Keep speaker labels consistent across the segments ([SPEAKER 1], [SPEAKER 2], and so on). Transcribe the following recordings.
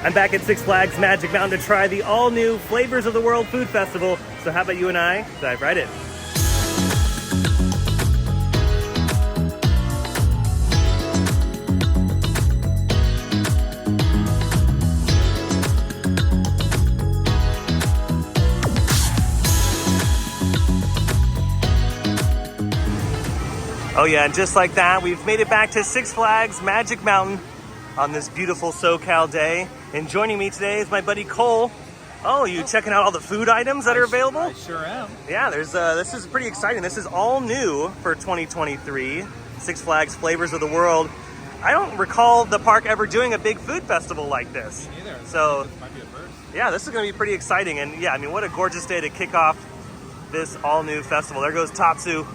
[SPEAKER 1] I'm back at Six Flags Magic Mountain to try the all-new Flavors of the World Food Festival. So how about you and I dive right in? Oh yeah, and just like that, we've made it back to Six Flags Magic Mountain on this beautiful SoCal day. And joining me today is my buddy Cole. Oh, you checking out all the food items that are available?
[SPEAKER 2] I sure am.
[SPEAKER 1] Yeah, this is pretty exciting. This is all new for 2023, Six Flags Flavors of the World. I don't recall the park ever doing a big food festival like this.
[SPEAKER 2] Me neither.
[SPEAKER 1] So,
[SPEAKER 2] This might be a first.
[SPEAKER 1] yeah, this is going to be pretty exciting. And yeah, I mean, what a gorgeous day to kick off this all new festival. There goes Tatsu.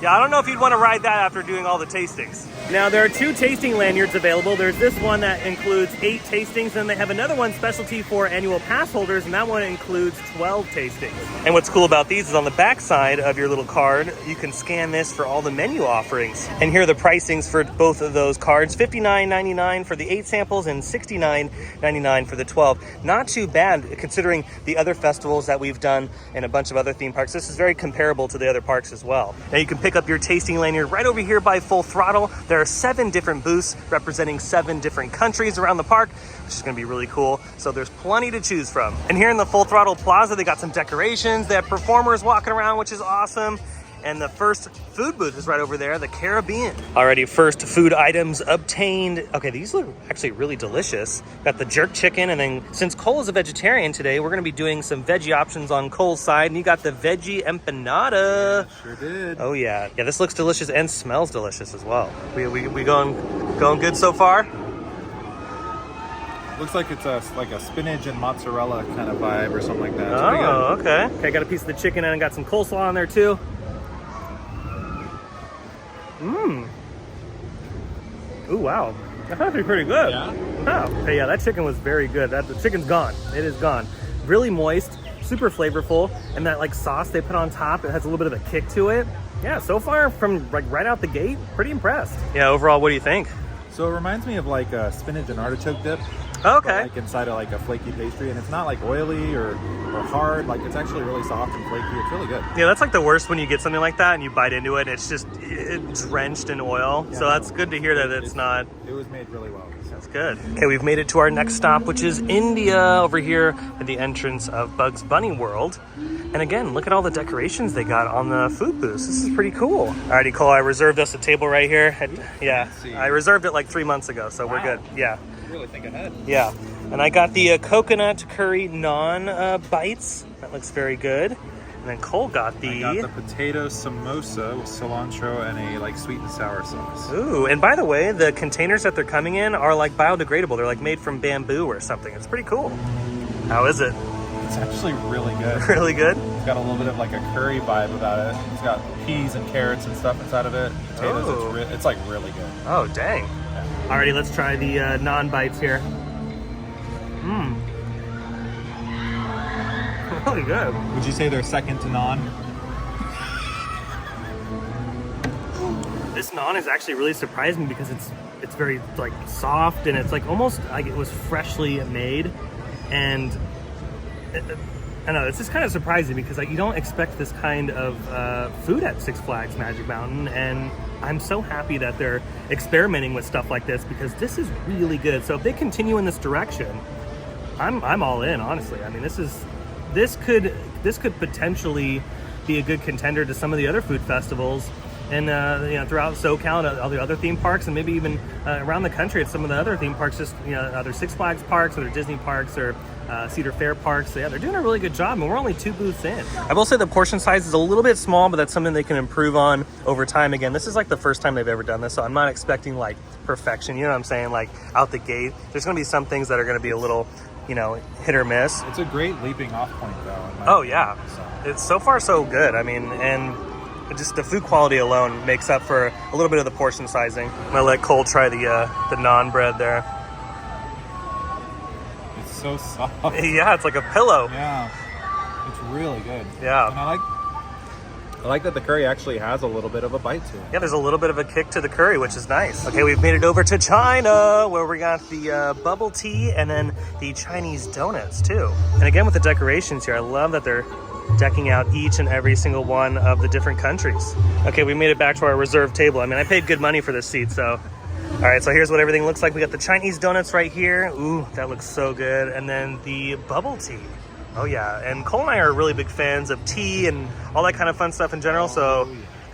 [SPEAKER 1] Yeah, I don't know if you'd want to ride that after doing all the tastings. Now, there are 2 tasting lanyards available. There's this one that includes 8 tastings, and they have another one specialty for annual pass holders, and that one includes 12 tastings. And what's cool about these is on the back side of your little card, you can scan this for all the menu offerings. And here are the pricings for both of those cards, $59.99 for the 8 samples and $69.99 for the 12. Not too bad considering the other festivals that we've done in a bunch of other theme parks. This is very comparable to the other parks as well. Now you can pick up your tasting lanyard right over here by Full Throttle. There are 7 different booths representing 7 different countries around the park, which is going to be really cool. So there's plenty to choose from. And here in the Full Throttle Plaza, they got some decorations. They have performers walking around, which is awesome. And the first food booth is right over there, the Caribbean. Alrighty, first food items obtained. Okay, these look actually really delicious. Got the jerk chicken, and then since Cole is a vegetarian today, we're gonna be doing some veggie options on Cole's side. And you got the veggie empanada.
[SPEAKER 2] Yeah, sure did.
[SPEAKER 1] Oh yeah, yeah. This looks delicious and smells delicious as well. We going good so far?
[SPEAKER 2] Looks like it's like a spinach and mozzarella kind of vibe or something like that. It's pretty
[SPEAKER 1] Oh,
[SPEAKER 2] good.
[SPEAKER 1] okay. Okay, got a piece of the chicken and got some coleslaw on there too. Ooh, wow. That's actually pretty good.
[SPEAKER 2] Yeah?
[SPEAKER 1] Oh, okay, yeah, that chicken was very good. The chicken's gone. It is gone. Really moist, super flavorful, and that like sauce they put on top, it has a little bit of a kick to it. Yeah, so far from like right out the gate, pretty impressed. Yeah, overall, what do you think?
[SPEAKER 2] So it reminds me of like a spinach and artichoke dip.
[SPEAKER 1] Okay.
[SPEAKER 2] But like inside of like a flaky pastry, and it's not like oily or hard. Like it's actually really soft and flaky. It's really good.
[SPEAKER 1] Yeah, that's like the worst when you get something like that and you bite into it and it's just drenched in oil.
[SPEAKER 2] Yeah,
[SPEAKER 1] So that's good to hear that it's not.
[SPEAKER 2] It was made really well.
[SPEAKER 1] That's good. Okay, we've made it to our next stop, which is India, over here at the entrance of Bugs Bunny World. And again, look at all the decorations they got on the food booths. This is pretty cool. Alrighty, Cole, I reserved us a table right here. Yeah, I reserved it like 3 months ago, so we're good. Yeah.
[SPEAKER 2] You really think ahead.
[SPEAKER 1] Yeah, and I got the coconut curry naan bites. That looks very good. And then Cole got the...
[SPEAKER 2] I got the potato samosa with cilantro and a like sweet and sour sauce.
[SPEAKER 1] Ooh, and by the way, the containers that they're coming in are like biodegradable. They're like made from bamboo or something. It's pretty cool. How is it?
[SPEAKER 2] It's actually really good.
[SPEAKER 1] Really good?
[SPEAKER 2] It's got a little bit of like a curry vibe about it. It's got peas and carrots and stuff inside of it. Potatoes.
[SPEAKER 1] Oh.
[SPEAKER 2] It's like really good.
[SPEAKER 1] Oh, dang. Alrighty, let's try the naan bites here. Really good.
[SPEAKER 2] Would you say they're second to naan?
[SPEAKER 1] This naan is actually really surprised me because it's very like soft and it's like almost like it was freshly made, and I don't know, it's just kind of surprising because like you don't expect this kind of food at Six Flags Magic Mountain, and I'm so happy that they're experimenting with stuff like this because this is really good. So if they continue in this direction, I'm all in, honestly. I mean, this could potentially be a good contender to some of the other food festivals and throughout SoCal and all the other theme parks, and maybe even around the country at some of the other theme parks, just other Six Flags parks, other Disney parks, or Cedar Fair parks. So yeah, they're doing a really good job, and we're only 2 booths in. I will say the portion size is a little bit small, but that's something they can improve on over time. Again, this is like the first time they've ever done this, so I'm not expecting like perfection. You know what I'm saying? Like out the gate, there's going to be some things that are going to be a little, hit or miss.
[SPEAKER 2] It's a great leaping off point though.
[SPEAKER 1] Oh yeah, it's so far so good. I mean, and just the food quality alone makes up for a little bit of the portion sizing. I'm gonna let Cole try the naan bread there.
[SPEAKER 2] It's so soft.
[SPEAKER 1] Yeah, it's like a pillow.
[SPEAKER 2] Yeah, it's really good.
[SPEAKER 1] Yeah.
[SPEAKER 2] And I I like that the curry actually has a little bit of a bite to it.
[SPEAKER 1] Yeah, there's a little bit of a kick to the curry, which is nice. Okay, we've made it over to China, where we got the bubble tea and then the Chinese donuts too. And again, with the decorations here, I love that they're decking out each and every single one of the different countries. Okay, we made it back to our reserved table. I mean, I paid good money for this seat, so. All right, so here's what everything looks like. We got the Chinese donuts right here. Ooh, that looks so good. And then the bubble tea. Oh yeah, and Cole and I are really big fans of tea and all that kind of fun stuff in general, so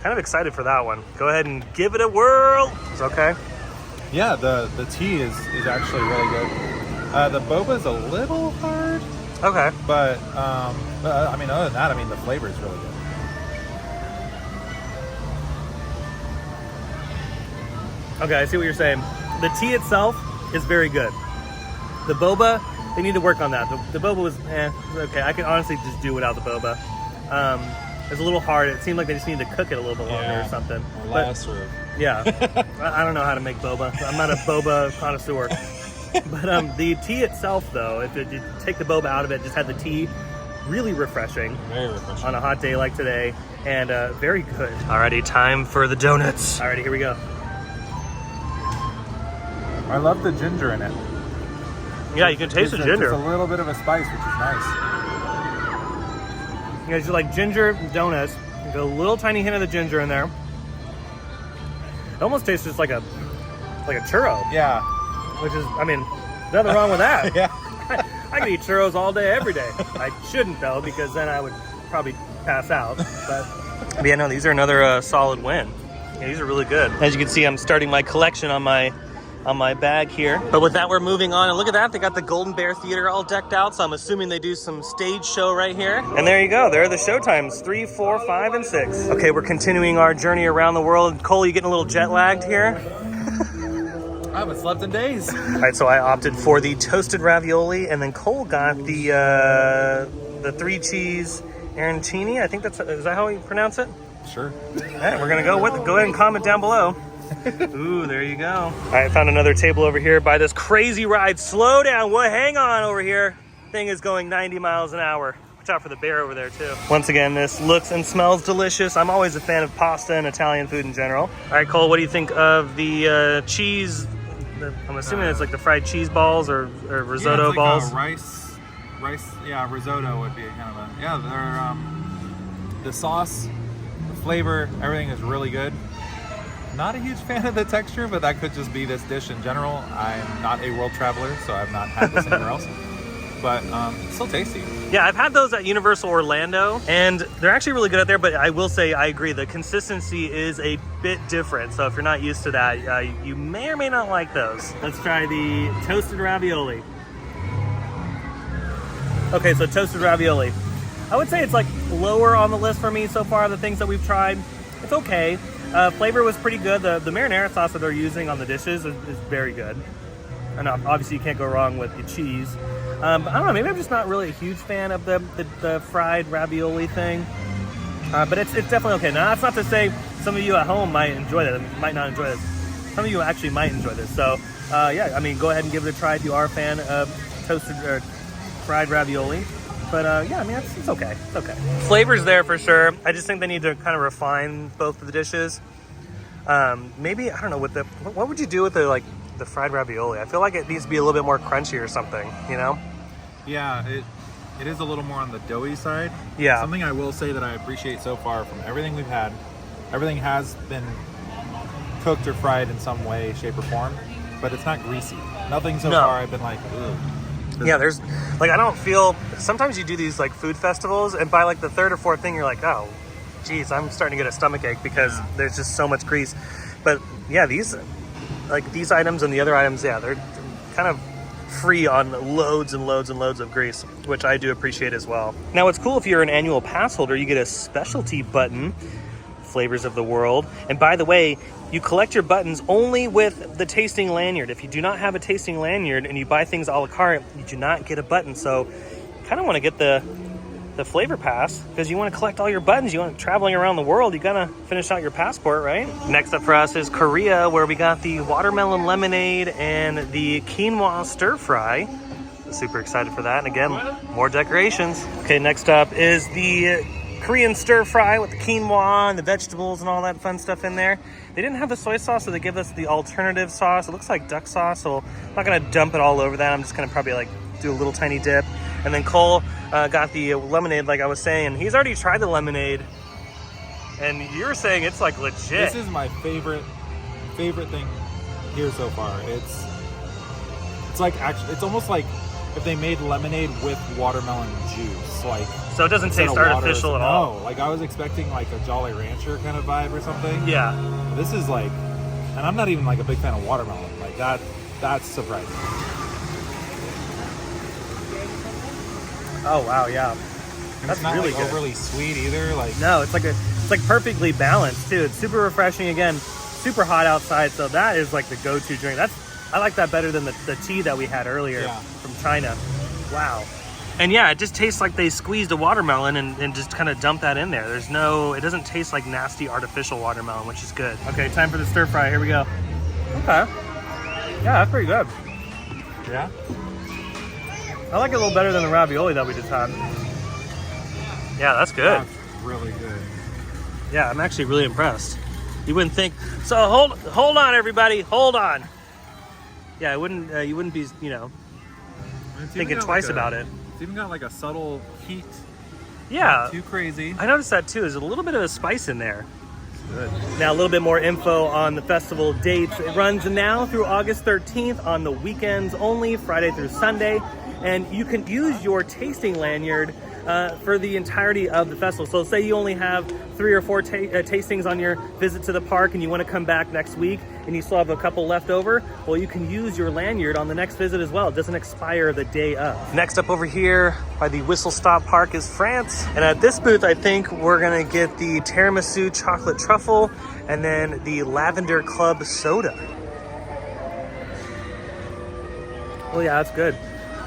[SPEAKER 1] kind of excited for that one. Go ahead and give it a whirl. It's okay?
[SPEAKER 2] Yeah, the tea is actually really good. The boba is a little hard.
[SPEAKER 1] Okay.
[SPEAKER 2] But, I mean, other than that, I mean, the flavor is really good.
[SPEAKER 1] Okay, I see what you're saying. The tea itself is very good. The boba, they need to work on that. The boba was, okay. I can honestly just do without the boba. It's a little hard. It seemed like they just need to cook it a little bit longer or something.
[SPEAKER 2] Or less, or...
[SPEAKER 1] Yeah. I don't know how to make boba. I'm not a boba connoisseur. But the tea itself, though, if you take the boba out of it, just had the tea, really refreshing.
[SPEAKER 2] Very refreshing.
[SPEAKER 1] On a hot day like today, and very good. Alrighty, time for the donuts. Alrighty, here we go.
[SPEAKER 2] I love the ginger in it.
[SPEAKER 1] Yeah, you can taste the ginger.
[SPEAKER 2] It's a little bit of a spice, which is nice.
[SPEAKER 1] You know, it's just like ginger donuts. You get a little tiny hint of the ginger in there. It almost tastes just like a churro.
[SPEAKER 2] Yeah.
[SPEAKER 1] Which is, I mean, nothing wrong with that.
[SPEAKER 2] Yeah.
[SPEAKER 1] I could eat churros all day, every day. I shouldn't, though, because then I would probably pass out. But yeah, no, these are another solid win. Yeah, these are really good. As you can see, I'm starting my collection on my bag here. But with that, we're moving on. And look at that, they got the Golden Bear Theater all decked out. So I'm assuming they do some stage show right here. And there you go. There are the show times, 3, 4, 5, and 6. Okay, we're continuing our journey around the world. Cole, you getting a little jet lagged here?
[SPEAKER 2] I haven't slept in days.
[SPEAKER 1] All right, so I opted for the toasted ravioli, and then Cole got the 3-cheese arancini. I think is that how you pronounce it?
[SPEAKER 2] Sure.
[SPEAKER 1] All right, we're gonna go with it. Go ahead and comment down below. Ooh, there you go. All right, I found another table over here by this crazy ride. Slow down. Well, hang on over here. Thing is going 90 miles an hour. Watch out for the bear over there, too. Once again, this looks and smells delicious. I'm always a fan of pasta and Italian food in general. All right, Cole, what do you think of the cheese? I'm assuming it's like the fried cheese balls or risotto balls.
[SPEAKER 2] Rice, yeah, risotto would be kind of they're, the sauce, the flavor, everything is really good. Not a huge fan of the texture, but that could just be this dish in general. I'm not a world traveler, so I've not had this anywhere else. But still tasty. Yeah, I've had those at Universal Orlando, and they're actually really good out there, but I will say I agree. The consistency is a bit different, so if you're not used to that, you may or may not like those. Let's try the toasted ravioli. Okay, so toasted ravioli. I would say it's like lower on the list for me so far, the things that we've tried. It's okay. Flavor was pretty good. The marinara sauce that they're using on the dishes is very good. And obviously you can't go wrong with the cheese. But I don't know, maybe I'm just not really a huge fan of the fried ravioli thing. But it's definitely okay. Now that's not to say some of you at home might enjoy that, might not enjoy this. Some of you actually might enjoy this. So yeah, I mean, go ahead and give it a try if you are a fan of toasted or fried ravioli. But yeah, I mean, it's okay. It's okay. Flavor's there for sure. I just think they need to kind of refine both of the dishes. Maybe, I don't know, what would you do with the fried ravioli? I feel like it needs to be a little bit more crunchy or something, you know? Yeah, it is a little more on the doughy side.
[SPEAKER 1] Yeah.
[SPEAKER 2] Something I will say that I appreciate so far from everything we've had, everything has been cooked or fried in some way, shape, or form, but it's not greasy. Nothing so far I've been like, ugh.
[SPEAKER 1] Yeah, there's, I don't feel, sometimes you do these, food festivals, and by, the third or fourth thing, you're like, oh, geez, I'm starting to get a stomachache because there's just so much grease. But, yeah, these items and the other items, yeah, they're kind of free on loads and loads and loads of grease, which I do appreciate as well. Now, what's cool, if you're an annual pass holder, you get a specialty button, Flavors of the World. And by the way, you collect your buttons only with the tasting lanyard. If you do not have a tasting lanyard and you buy things a la carte, you do not get a button. So you kind of want to get the flavor pass because you want to collect all your buttons. You want traveling around the world, you gotta finish out your passport, right? Next up for us is Korea, where we got the watermelon lemonade and the quinoa stir fry. Super excited for that. And again, more decorations. Okay, next up is the Korean stir fry with the quinoa and the vegetables and all that fun stuff in there. They didn't have the soy sauce, so they give us the alternative sauce. It looks like duck sauce, so I'm not gonna dump it all over that. I'm just gonna probably like do a little tiny dip. And then Cole got the lemonade, like I was saying. He's already tried the lemonade, and you're saying it's like legit.
[SPEAKER 3] This is my favorite thing here so far. It's like actually, it's almost like if they made lemonade with watermelon juice, like.
[SPEAKER 1] So it doesn't taste artificial at all.
[SPEAKER 3] No, like I was expecting like a Jolly Rancher kind of vibe or something.
[SPEAKER 1] Yeah.
[SPEAKER 3] This is like, and I'm not even like a big fan of watermelon. Like that's surprising.
[SPEAKER 2] Oh wow, yeah.
[SPEAKER 3] And
[SPEAKER 2] That's
[SPEAKER 3] it's not
[SPEAKER 2] really
[SPEAKER 3] like
[SPEAKER 2] good.
[SPEAKER 3] overly sweet either. Like
[SPEAKER 2] No, it's like perfectly balanced too. It's super refreshing. Again, super hot outside, so that is like the go-to drink. I like that better than the tea that we had earlier
[SPEAKER 3] Yeah.
[SPEAKER 2] from China. Wow.
[SPEAKER 1] And yeah, it just tastes like they squeezed a watermelon and just kind of dumped that in there. It doesn't taste like nasty artificial watermelon, which is good.
[SPEAKER 2] Okay, time for the stir fry. Here we go. Okay. Yeah, that's pretty good.
[SPEAKER 3] yeah.
[SPEAKER 2] I like it a little better than the ravioli that we just had.
[SPEAKER 1] Yeah, that's good.
[SPEAKER 3] That's really good.
[SPEAKER 1] Yeah, I'm actually really impressed. You wouldn't think. So hold on, everybody. Hold on. Yeah, you wouldn't be,
[SPEAKER 3] It's even
[SPEAKER 1] thinking
[SPEAKER 3] got
[SPEAKER 1] twice
[SPEAKER 3] like
[SPEAKER 1] about it.
[SPEAKER 3] It's even got like a subtle heat.
[SPEAKER 1] Yeah,
[SPEAKER 3] Not too crazy.
[SPEAKER 1] I noticed that too. There's a little bit of a spice in there.
[SPEAKER 3] Good.
[SPEAKER 2] Now, a little bit more info on the festival dates. It runs now through August 13th on the weekends only, Friday through Sunday. And you can use your tasting lanyard for the entirety of the festival. So say you only have 3 or 4 tastings on your visit to the park and you want to come back next week and you still have a couple left over, well, you can use your lanyard on the next visit as well. It doesn't expire the day of.
[SPEAKER 1] Next up over here by the Whistle Stop Park is France. And at this booth, I think we're gonna get the tiramisu chocolate truffle and then the lavender club soda.
[SPEAKER 2] Well, yeah, that's good.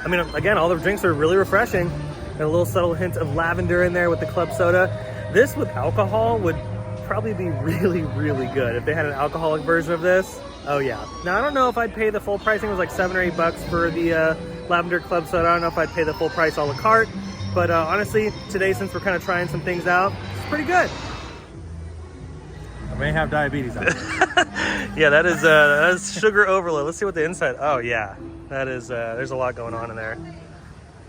[SPEAKER 2] I mean, again, all the drinks are really refreshing. And a little subtle hint of lavender in there with the club soda. This with alcohol would probably be really, really good if they had an alcoholic version of this. Oh yeah. Now I don't know if I'd pay the full price. I think it was like $7 or $8 for the lavender club soda. I don't know if I'd pay the full price a la carte. But honestly, today, since we're kind of trying some things out, it's pretty good.
[SPEAKER 3] I may have diabetes on it.
[SPEAKER 1] Yeah, that is sugar overload. Let's see what the inside. Oh yeah, that is. There's a lot going on in there.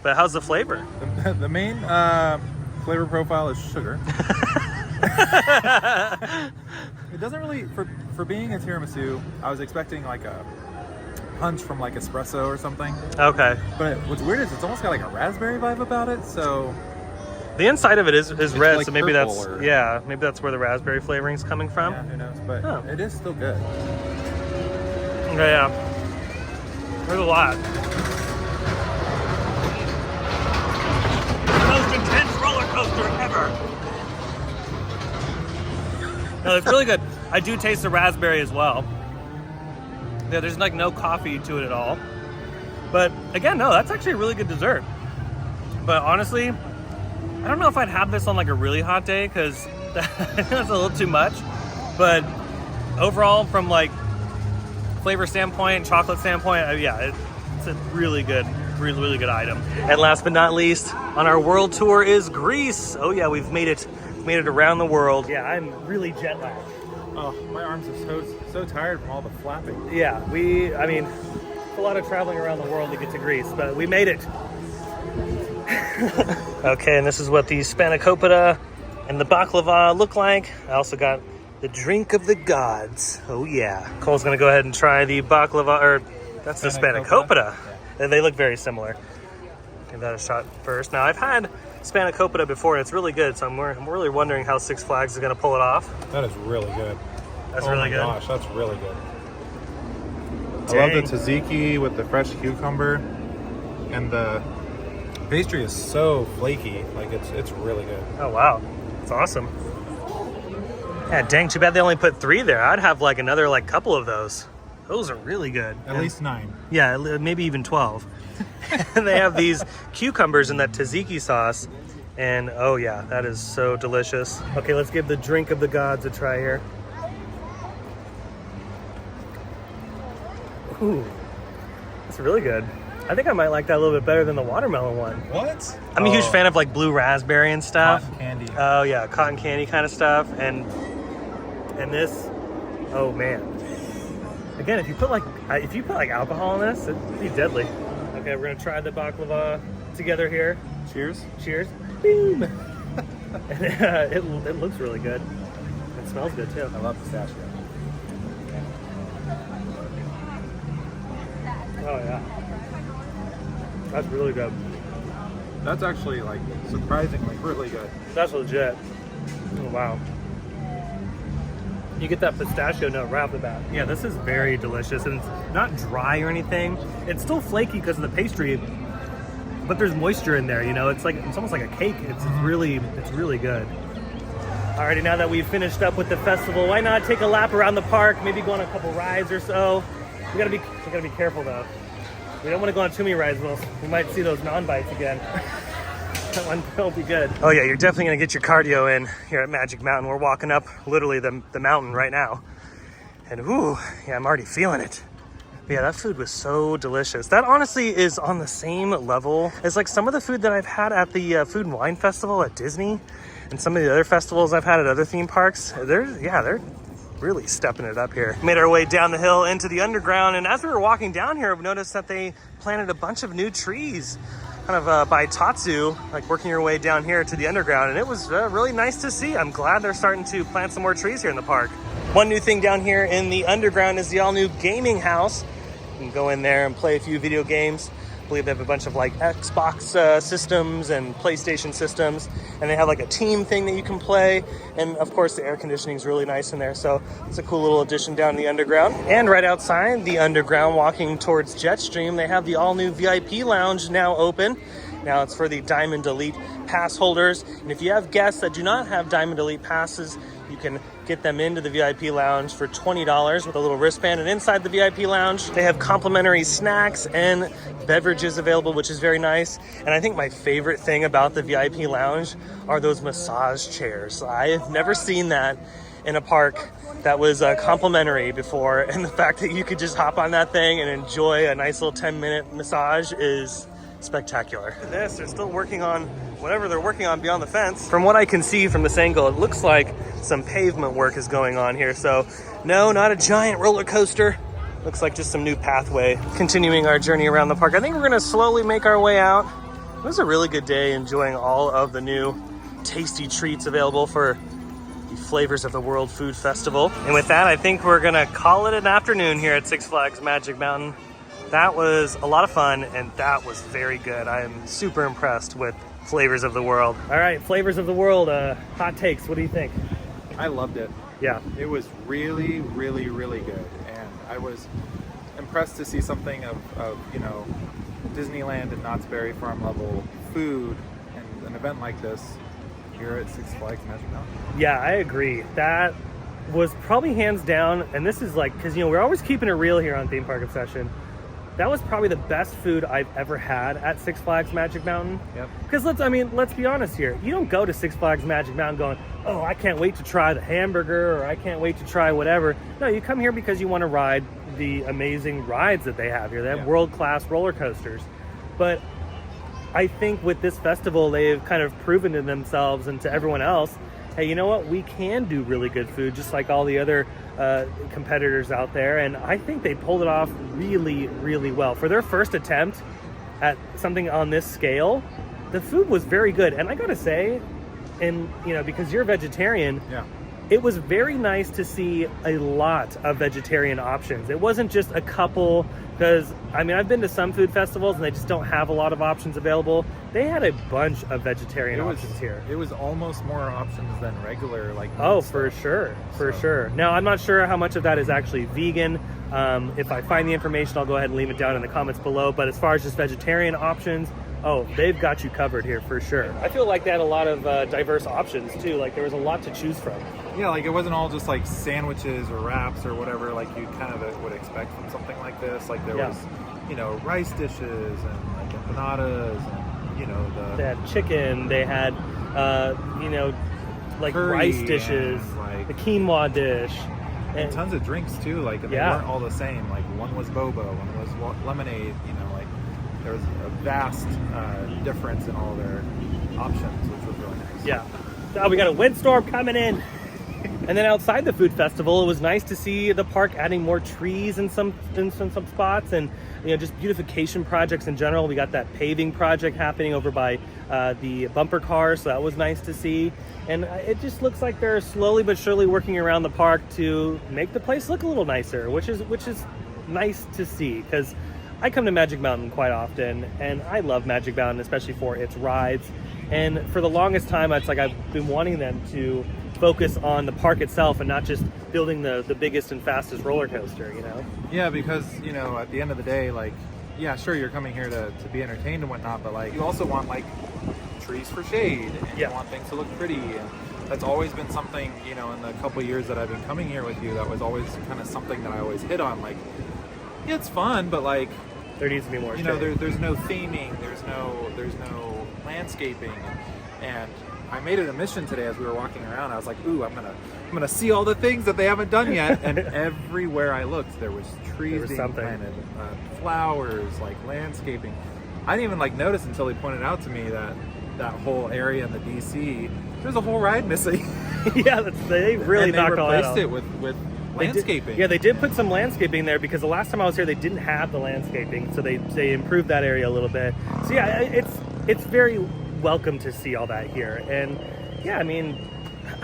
[SPEAKER 1] But how's the flavor?
[SPEAKER 3] The main flavor profile is sugar. It doesn't really, for being a tiramisu, I was expecting like a punch from like espresso or something.
[SPEAKER 1] Okay.
[SPEAKER 3] But what's weird is it's almost got like a raspberry vibe about it. So
[SPEAKER 1] The inside of it is red,
[SPEAKER 3] like
[SPEAKER 1] so maybe
[SPEAKER 3] purple
[SPEAKER 1] that's
[SPEAKER 3] or-
[SPEAKER 1] maybe that's where the raspberry flavoring's coming from.
[SPEAKER 3] yeah, who knows? But
[SPEAKER 1] Oh.
[SPEAKER 3] it is still good.
[SPEAKER 1] Okay, yeah. There's a lot. Most intense roller coaster ever. No, it's really good. I do taste the raspberry as well. Yeah, there's like no coffee to it at all. But again, no, that's actually a really good dessert. But honestly, I don't know if I'd have this on like a really hot day because that's a little too much. But overall, from like flavor standpoint, chocolate standpoint, yeah, it's a really good good item. And last but not least, on our world tour is Greece. Oh yeah, we've made it around the world.
[SPEAKER 2] Yeah, I'm really jet lagged.
[SPEAKER 3] Oh, my arms are so tired from all the flapping.
[SPEAKER 2] Yeah, I mean, it's a lot of traveling around the world to get to Greece, but we made it.
[SPEAKER 1] Okay, and this is what the spanakopita and the baklava look like. I also got the drink of the gods. Oh yeah. Cole's gonna go ahead and try the baklava, or that's the spanakopita. And they look very similar. Give that a shot first. Now I've had spanakopita before and it's really good, so I'm really wondering how Six Flags is gonna pull it off.
[SPEAKER 3] That is really good.
[SPEAKER 1] That's
[SPEAKER 3] oh
[SPEAKER 1] really
[SPEAKER 3] my
[SPEAKER 1] good.
[SPEAKER 3] Gosh, that's really good. I
[SPEAKER 1] Dang.
[SPEAKER 3] love the tzatziki with the fresh cucumber, and the pastry is so flaky. Like it's really good.
[SPEAKER 1] Oh wow, that's awesome. Yeah, dang, too bad they only put 3 there. I'd have like another like couple of those. Those are really good.
[SPEAKER 3] At least 9.
[SPEAKER 1] Yeah, maybe even 12. And they have these cucumbers in that tzatziki sauce. And oh yeah, that is so delicious.
[SPEAKER 2] Okay, let's give the drink of the gods a try here. Ooh, that's really good. I think I might like that a little bit better than the watermelon one.
[SPEAKER 3] What?
[SPEAKER 2] I'm a huge
[SPEAKER 3] Oh.
[SPEAKER 2] fan of like blue raspberry and stuff.
[SPEAKER 3] Cotton candy.
[SPEAKER 2] Oh yeah, cotton candy kind of stuff, and this, oh man. Again, if you put like alcohol in this, it'd be deadly. Okay, we're gonna try the baklava together here.
[SPEAKER 3] Cheers.
[SPEAKER 2] Cheers. Boom. And, it looks really good. It smells good too.
[SPEAKER 3] I love pistachio.
[SPEAKER 2] Oh yeah, that's really good.
[SPEAKER 3] That's actually like surprisingly really good.
[SPEAKER 2] That's legit. Oh, wow. You get that pistachio note right off the bat. Yeah, this is very delicious, and it's not dry or anything. It's still flaky because of the pastry, but there's moisture in there. You know, it's almost like a cake. It's really good. Alrighty, now that we've finished up with the festival, why not take a lap around the park? Maybe go on a couple rides or so. We gotta be careful though. We don't want to go on too many rides, we might see those non-bites again. That one will be good. Oh yeah, you're definitely gonna get your cardio in here at Magic Mountain. We're walking up literally the mountain right now. And ooh, yeah, I'm already feeling it. But yeah, that food was so delicious. That honestly is on the same level as like some of the food that I've had at the Food and Wine Festival at Disney and some of the other festivals I've had at other theme parks. They're really stepping it up here. Made our way down the hill into the underground, and as we were walking down here, I've noticed that they planted a bunch of new trees kind of by Tatsu, like working your way down here to the underground, and it was really nice to see. I'm glad they're starting to plant some more trees here in the park. One new thing down here in the underground is the all-new gaming house. You can go in there and play a few video games. I believe they have a bunch of like Xbox systems and PlayStation systems, and they have like a team thing that you can play, and of course the air conditioning is really nice in there, so it's a cool little addition down in the underground. And right outside the underground, walking towards Jetstream, they have the all-new VIP lounge now open. Now it's for the Diamond Elite pass holders, and if you have guests that do not have Diamond Elite passes, you can get them into the VIP lounge for $20 with a little wristband. And inside the VIP lounge, they have complimentary snacks and beverages available, which is very nice. And I think my favorite thing about the VIP lounge are those massage chairs. I've never seen that in a park that was complimentary before. And the fact that you could just hop on that thing and enjoy a nice little 10-minute massage is spectacular. They're still working on whatever they're working on beyond the fence. From what I can see from this angle, it looks like some pavement work is going on here. So no, not a giant roller coaster. Looks like just some new pathway. Continuing our journey around the park. I think we're gonna slowly make our way out. It was a really good day, enjoying all of the new tasty treats available for the Flavors of the World Food Festival. And with that, I think we're gonna call it an afternoon here at Six Flags Magic Mountain. That was a lot of fun, and that was very good. I am super impressed with Flavors of the World. All right, Flavors of the World, hot takes. What do you think?
[SPEAKER 3] I loved it.
[SPEAKER 2] Yeah.
[SPEAKER 3] It was really, really, really good. And I was impressed to see something of you know, Disneyland and Knott's Berry Farm level food and an event like this here at Six Flags Magic Mountain.
[SPEAKER 2] Yeah, I agree. That was probably hands down, and this is like, because, you know, we're always keeping it real here on Theme Park Obsession. That was probably the best food I've ever had at Six Flags Magic Mountain.
[SPEAKER 3] Yep.
[SPEAKER 2] Because let's be honest here. You don't go to Six Flags Magic Mountain going, oh, I can't wait to try the hamburger, or I can't wait to try whatever. No, you come here because you want to ride the amazing rides that they have here. They have world-class roller coasters. But I think with this festival, they've kind of proven to themselves and to everyone else, hey, you know what? We can do really good food, just like all the other competitors out there. And I think they pulled it off really, really well. For their first attempt at something on this scale, the food was very good. And I gotta say, and you know, because you're a vegetarian, it was very nice to see a lot of vegetarian options. It wasn't just a couple, because I mean, I've been to some food festivals and they just don't have a lot of options available. They had a bunch of vegetarian options here.
[SPEAKER 3] It was almost more options than regular, like
[SPEAKER 2] oh, for sure, for sure. Now, I'm not sure how much of that is actually vegan. If I find the information, I'll go ahead and leave it down in the comments below. But as far as just vegetarian options, oh, they've got you covered here for sure. I feel like they had a lot of diverse options too. Like there was a lot to choose from.
[SPEAKER 3] Yeah, like it wasn't all just like sandwiches or wraps or whatever like you kind of would expect from something like this. Like there was, you know, rice dishes and like empanadas and, you know,
[SPEAKER 2] they had chicken, they had, you know, like rice dishes,
[SPEAKER 3] like
[SPEAKER 2] the quinoa dish.
[SPEAKER 3] And tons of drinks too, like, and they weren't all the same. Like one was boba, one was lemonade, you know, like there was a vast difference in all their options, which was really nice.
[SPEAKER 2] Yeah. Oh, we got a windstorm coming in. And then outside the food festival, it was nice to see the park adding more trees in some spots, and just beautification projects in general. We got that paving project happening over by the bumper car, so that was nice to see. And it just looks like they're slowly but surely working around the park to make the place look a little nicer, which is nice to see, because I come to Magic Mountain quite often, and I love Magic Mountain, especially for its rides. And for the longest time, it's like I've been wanting them to focus on the park itself and not just building the biggest and fastest roller coaster,
[SPEAKER 3] Yeah, because, at the end of the day, like, yeah, sure, you're coming here to be entertained and whatnot, but, like, you also want, like, trees for shade, and
[SPEAKER 2] Yeah.
[SPEAKER 3] you want things to look pretty, and that's always been something, in the couple years that I've been coming here with you, that was always kind of something that I always hit on, like, yeah, it's fun, but, like,
[SPEAKER 2] there needs to be more shade.
[SPEAKER 3] there's no theming, there's no landscaping, and I made it a mission today as we were walking around. I was like, ooh, I'm gonna see all the things that they haven't done yet. And everywhere I looked, there was trees being planted, flowers, like landscaping. I didn't even notice until he pointed out to me that whole area in the DC, there's a whole ride missing.
[SPEAKER 2] Yeah, they really knocked all that out.
[SPEAKER 3] They replaced it with landscaping.
[SPEAKER 2] They did put some landscaping there, because the last time I was here, they didn't have the landscaping, so they improved that area a little bit. So yeah, it's very welcome to see all that here. And yeah, I mean,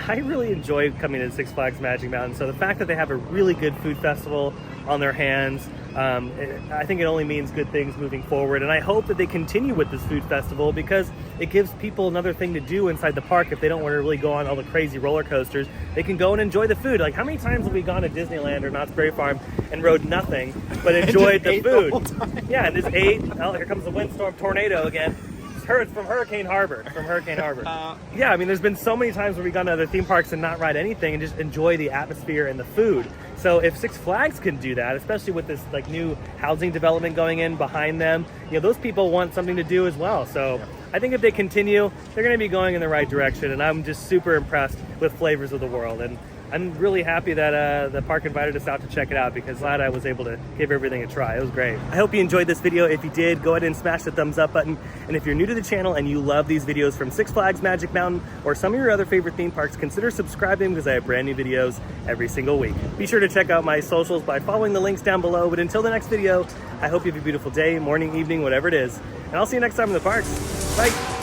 [SPEAKER 2] I really enjoy coming to Six Flags Magic Mountain. So the fact that they have a really good food festival on their hands, I think it only means good things moving forward. And I hope that they continue with this food festival, because it gives people another thing to do inside the park. If they don't want to really go on all the crazy roller coasters, they can go and enjoy the food. Like, how many times have we gone to Disneyland or Knott's Berry Farm and rode nothing but enjoyed the food? Yeah, and just ate. Oh, here comes the windstorm tornado again. It's from Hurricane Harbor. Yeah, I mean, there's been so many times where we've gone to other theme parks and not ride anything and just enjoy the atmosphere and the food. So if Six Flags can do that, especially with this new housing development going in behind them, those people want something to do as well. So I think if they continue, they're going to be going in the right direction. And I'm just super impressed with Flavors of the World. And I'm really happy that the park invited us out to check it out, because glad I was able to give everything a try. It was great. I hope you enjoyed this video. If you did, go ahead and smash the thumbs up button. And if you're new to the channel and you love these videos from Six Flags Magic Mountain or some of your other favorite theme parks, consider subscribing, because I have brand new videos every single week. Be sure to check out my socials by following the links down below. But until the next video, I hope you have a beautiful day, morning, evening, whatever it is. And I'll see you next time in the parks. Bye.